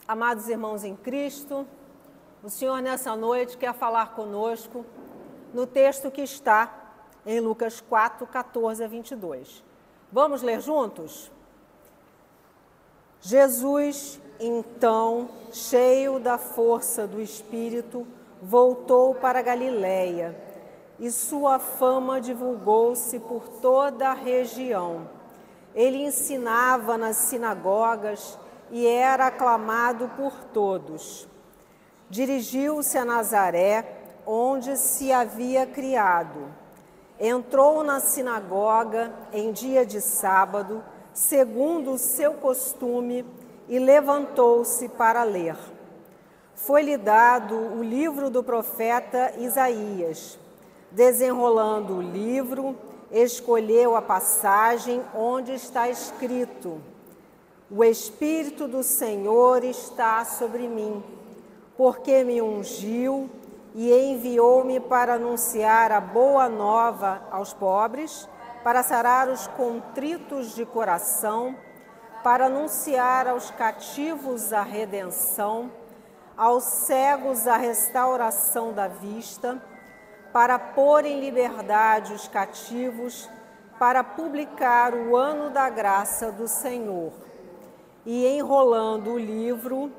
Amados irmãos em Cristo, o Senhor nessa noite quer falar conosco no texto que está em Lucas 4, 14 a 22. Vamos ler juntos? Jesus, então, cheio da força do Espírito, voltou para Galiléia, e sua fama divulgou-se por toda a região. Ele ensinava nas sinagogas e era aclamado por todos. Dirigiu-se a Nazaré, onde se havia criado. Entrou na sinagoga em dia de sábado, segundo o seu costume, e levantou-se para ler. Foi-lhe dado o livro do profeta Isaías. Desenrolando o livro, escolheu a passagem onde está escrito: O Espírito do Senhor está sobre mim, porque me ungiu e enviou-me para anunciar a boa nova aos pobres, para sarar os contritos de coração, para anunciar aos cativos a redenção, aos cegos a restauração da vista, para pôr em liberdade os cativos, para publicar o ano da graça do Senhor. E, enrolando o livro,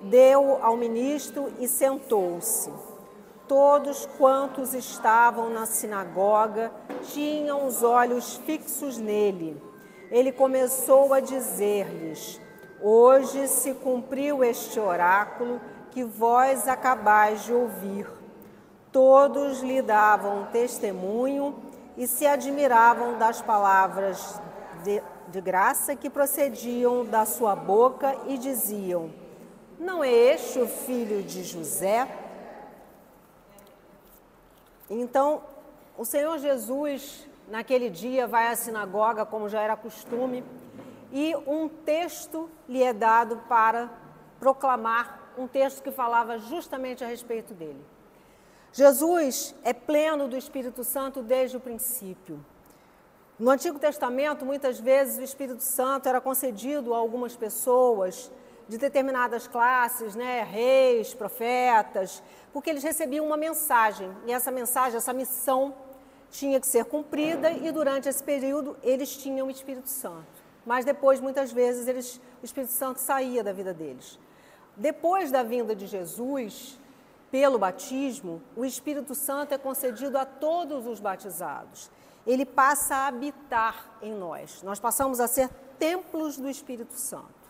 deu ao ministro e sentou-se. Todos quantos estavam na sinagoga tinham os olhos fixos nele. Ele começou a dizer-lhes: Hoje se cumpriu este oráculo que vós acabais de ouvir. Todos lhe davam testemunho e se admiravam das palavras de graça que procediam da sua boca e diziam: Não é este o filho de José? Então, o Senhor Jesus, naquele dia, vai à sinagoga, como já era costume, e um texto lhe é dado para proclamar, um texto que falava justamente a respeito dele. Jesus é pleno do Espírito Santo desde o princípio. No Antigo Testamento, muitas vezes o Espírito Santo era concedido a algumas pessoas de determinadas classes, reis, profetas, porque eles recebiam uma mensagem, e essa mensagem, essa missão tinha que ser cumprida, e durante esse período eles tinham o Espírito Santo. Mas depois, muitas vezes, o Espírito Santo saía da vida deles. Depois da vinda de Jesus, pelo batismo, o Espírito Santo é concedido a todos os batizados. Ele passa a habitar em nós. Nós passamos a ser templos do Espírito Santo.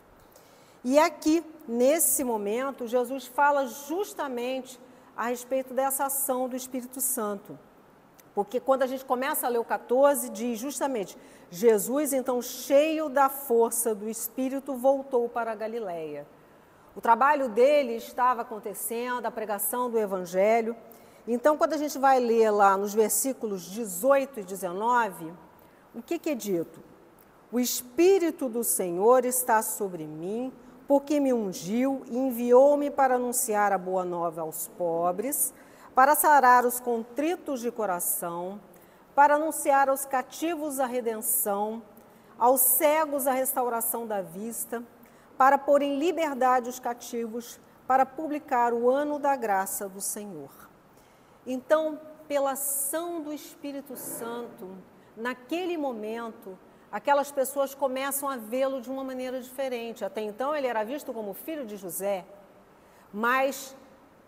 E aqui, nesse momento, Jesus fala justamente a respeito dessa ação do Espírito Santo. Porque quando a gente começa a ler o 14, diz justamente: Jesus, então, cheio da força do Espírito, voltou para a Galiléia. O trabalho dele estava acontecendo, a pregação do Evangelho. Então, quando a gente vai ler lá nos versículos 18 e 19, o que é dito? O Espírito do Senhor está sobre mim, porque me ungiu e enviou-me para anunciar a boa nova aos pobres, para sarar os contritos de coração, para anunciar aos cativos a redenção, aos cegos a restauração da vista, para pôr em liberdade os cativos, para publicar o ano da graça do Senhor. Então, pela ação do Espírito Santo, naquele momento, aquelas pessoas começam a vê-lo de uma maneira diferente. Até então ele era visto como filho de José, mas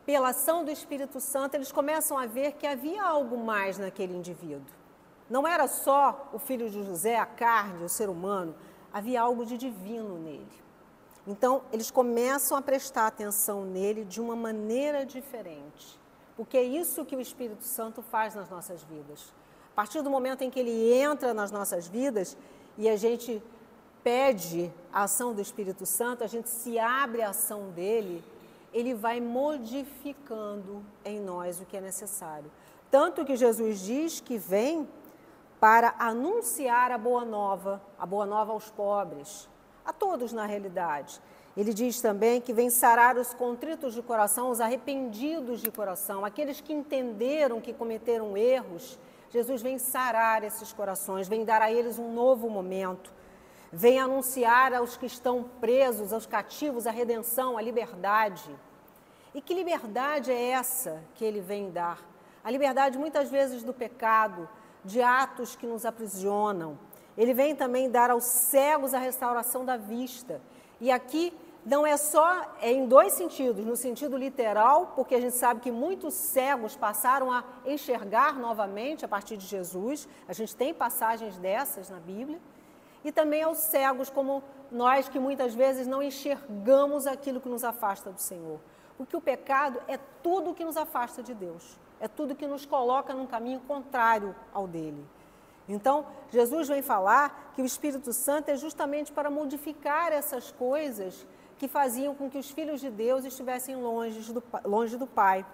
pela ação do Espírito Santo eles começam a ver que havia algo mais naquele indivíduo. Não era só o filho de José, a carne, o ser humano, havia algo de divino nele. Então, eles começam a prestar atenção nele de uma maneira diferente, porque é isso que o Espírito Santo faz nas nossas vidas. A partir do momento em que ele entra nas nossas vidas e a gente pede a ação do Espírito Santo, a gente se abre à ação dele, ele vai modificando em nós o que é necessário. Tanto que Jesus diz que vem para anunciar a boa nova aos pobres, a todos na realidade. Ele diz também que vem sarar os contritos de coração, os arrependidos de coração, aqueles que entenderam que cometeram erros. Jesus vem sarar esses corações, vem dar a eles um novo momento, vem anunciar aos que estão presos, aos cativos, a redenção, a liberdade. E que liberdade é essa que ele vem dar? A liberdade, muitas vezes, do pecado, de atos que nos aprisionam. Ele vem também dar aos cegos a restauração da vista. E aqui não é só, em dois sentidos, no sentido literal, porque a gente sabe que muitos cegos passaram a enxergar novamente a partir de Jesus, a gente tem passagens dessas na Bíblia, e também aos cegos como nós que muitas vezes não enxergamos aquilo que nos afasta do Senhor. Porque o pecado é tudo que nos afasta de Deus, é tudo que nos coloca num caminho contrário ao dele. Então, Jesus vem falar que o Espírito Santo é justamente para modificar essas coisas que faziam com que os filhos de Deus estivessem longe do Pai.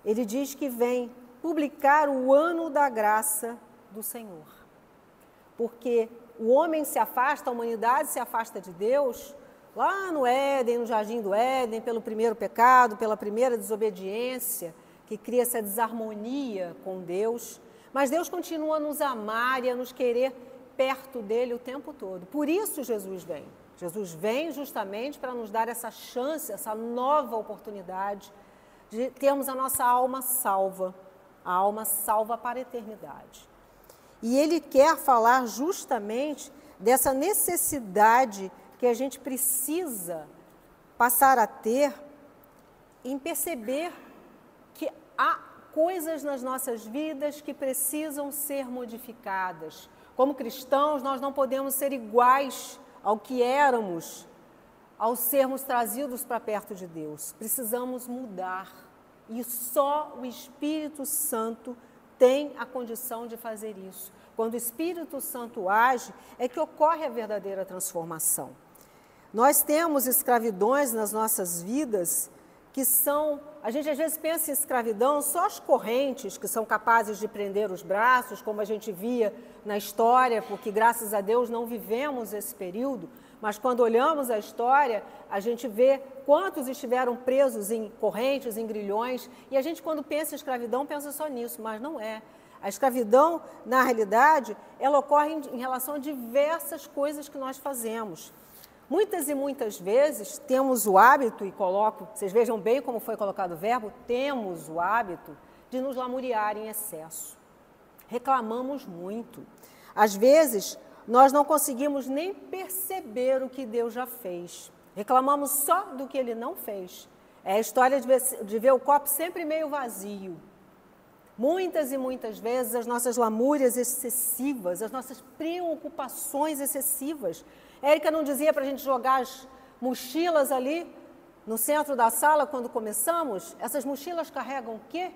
Ele diz que vem publicar o ano da graça do Senhor. Porque o homem se afasta, a humanidade se afasta de Deus, lá no Éden, no Jardim do Éden, pelo primeiro pecado, pela primeira desobediência, que cria essa desarmonia com Deus. Mas Deus continua a nos amar e a nos querer perto dele o tempo todo. Por isso Jesus vem. Jesus vem justamente para nos dar essa chance, essa nova oportunidade de termos a nossa alma salva, a alma salva para a eternidade. E ele quer falar justamente dessa necessidade que a gente precisa passar a ter em perceber que há coisas nas nossas vidas que precisam ser modificadas. Como cristãos, nós não podemos ser iguais ao que éramos ao sermos trazidos para perto de Deus. Precisamos mudar. E só o Espírito Santo tem a condição de fazer isso. Quando o Espírito Santo age, é que ocorre a verdadeira transformação. Nós temos escravidões nas nossas vidas que são... A gente às vezes pensa em escravidão só as correntes que são capazes de prender os braços, como a gente via na história, porque graças a Deus não vivemos esse período, mas quando olhamos a história, a gente vê quantos estiveram presos em correntes, em grilhões, e a gente quando pensa em escravidão pensa só nisso, mas não é. A escravidão, na realidade, ela ocorre em relação a diversas coisas que nós fazemos. Muitas e muitas vezes temos o hábito, e coloco, vocês vejam bem como foi colocado o verbo, temos o hábito de nos lamuriar em excesso. Reclamamos muito. Às vezes, nós não conseguimos nem perceber o que Deus já fez. Reclamamos só do que Ele não fez. É a história de ver o copo sempre meio vazio. Muitas e muitas vezes as nossas lamúrias excessivas, as nossas preocupações excessivas. Érica não dizia para a gente jogar as mochilas ali no centro da sala quando começamos? Essas mochilas carregam o quê?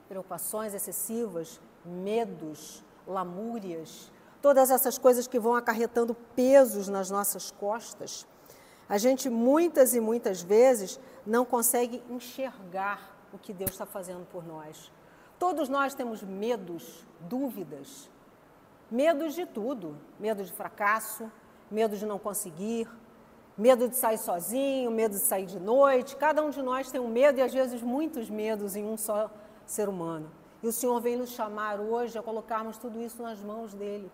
Preocupações excessivas, medos, lamúrias, todas essas coisas que vão acarretando pesos nas nossas costas. A gente muitas e muitas vezes não consegue enxergar o que Deus está fazendo por nós. Todos nós temos medos, dúvidas, medos de tudo, medo de fracasso, medo de não conseguir, medo de sair sozinho, medo de sair de noite. Cada um de nós tem um medo e às vezes muitos medos em um só ser humano. E o Senhor vem nos chamar hoje a colocarmos tudo isso nas mãos dEle,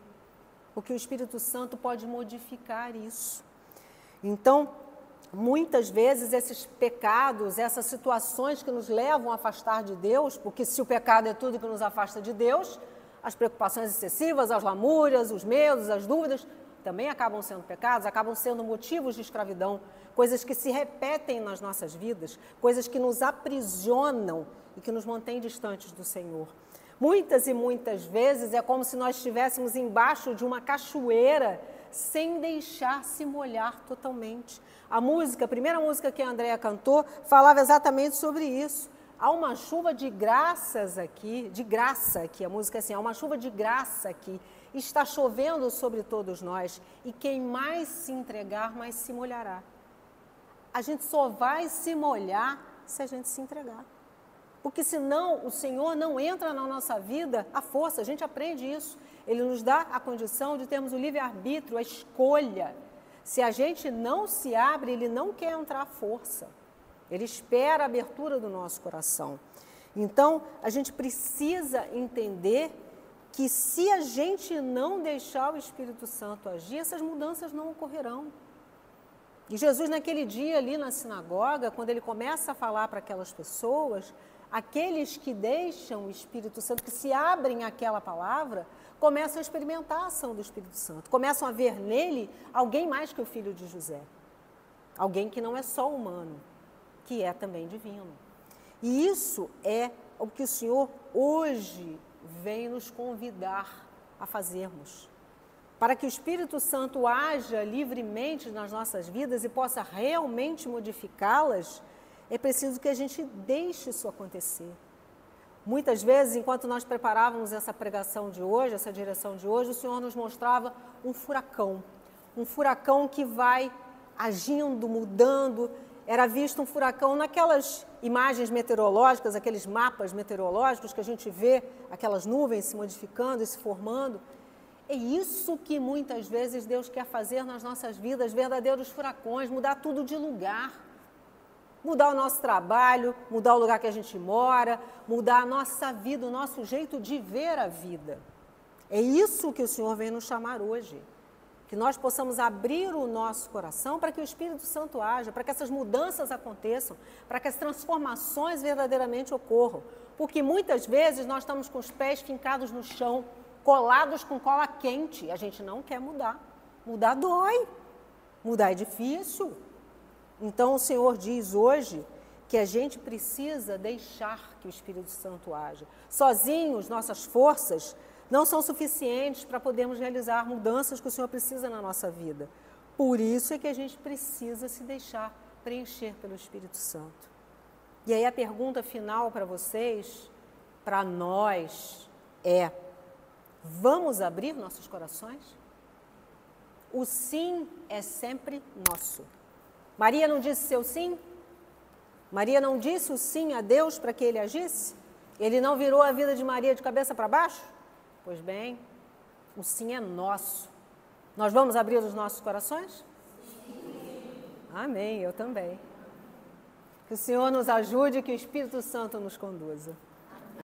porque o Espírito Santo pode modificar isso. Então, muitas vezes esses pecados, essas situações que nos levam a afastar de Deus, porque se o pecado é tudo que nos afasta de Deus, as preocupações excessivas, as lamúrias, os medos, as dúvidas, também acabam sendo pecados, acabam sendo motivos de escravidão, coisas que se repetem nas nossas vidas, coisas que nos aprisionam e que nos mantêm distantes do Senhor. Muitas e muitas vezes é como se nós estivéssemos embaixo de uma cachoeira sem deixar se molhar totalmente. A música, a primeira música que a Andréa cantou, falava exatamente sobre isso. Há uma chuva de graças aqui, de graça aqui, a música é assim, há uma chuva de graça aqui, está chovendo sobre todos nós, e quem mais se entregar, mais se molhará. A gente só vai se molhar se a gente se entregar. Porque senão o Senhor não entra na nossa vida à força, a gente aprende isso. Ele nos dá a condição de termos o livre-arbítrio, a escolha. Se a gente não se abre, Ele não quer entrar à força. Ele espera a abertura do nosso coração. Então, a gente precisa entender que se a gente não deixar o Espírito Santo agir, essas mudanças não ocorrerão. E Jesus, naquele dia ali na sinagoga, quando ele começa a falar para aquelas pessoas, aqueles que deixam o Espírito Santo, que se abrem àquela palavra, começam a experimentar a ação do Espírito Santo, começam a ver nele alguém mais que o filho de José, alguém que não é só humano, que é também divino. E isso é o que o Senhor hoje vem nos convidar a fazermos. Para que o Espírito Santo haja livremente nas nossas vidas e possa realmente modificá-las, é preciso que a gente deixe isso acontecer. Muitas vezes, enquanto nós preparávamos essa pregação de hoje, essa direção de hoje, o Senhor nos mostrava um furacão que vai agindo, mudando. Era visto um furacão naquelas imagens meteorológicas, aqueles mapas meteorológicos que a gente vê, aquelas nuvens se modificando e se formando. É isso que muitas vezes Deus quer fazer nas nossas vidas, verdadeiros furacões, mudar tudo de lugar. Mudar o nosso trabalho, mudar o lugar que a gente mora, mudar a nossa vida, o nosso jeito de ver a vida. É isso que o Senhor vem nos chamar hoje. Que nós possamos abrir o nosso coração para que o Espírito Santo haja, para que essas mudanças aconteçam, para que as transformações verdadeiramente ocorram. Porque muitas vezes nós estamos com os pés fincados no chão, colados com cola quente, e a gente não quer mudar. Mudar dói, mudar é difícil. Então o Senhor diz hoje que a gente precisa deixar que o Espírito Santo haja. Sozinhos, nossas forças não são suficientes para podermos realizar mudanças que o Senhor precisa na nossa vida. Por isso é que a gente precisa se deixar preencher pelo Espírito Santo. E aí a pergunta final para vocês, para nós, é: vamos abrir nossos corações? O sim é sempre nosso. Maria não disse seu sim? Maria não disse o sim a Deus para que ele agisse? Ele não virou a vida de Maria de cabeça para baixo? Pois bem, o sim é nosso. Nós vamos abrir os nossos corações? Sim. Amém, eu também. Que o Senhor nos ajude e que o Espírito Santo nos conduza.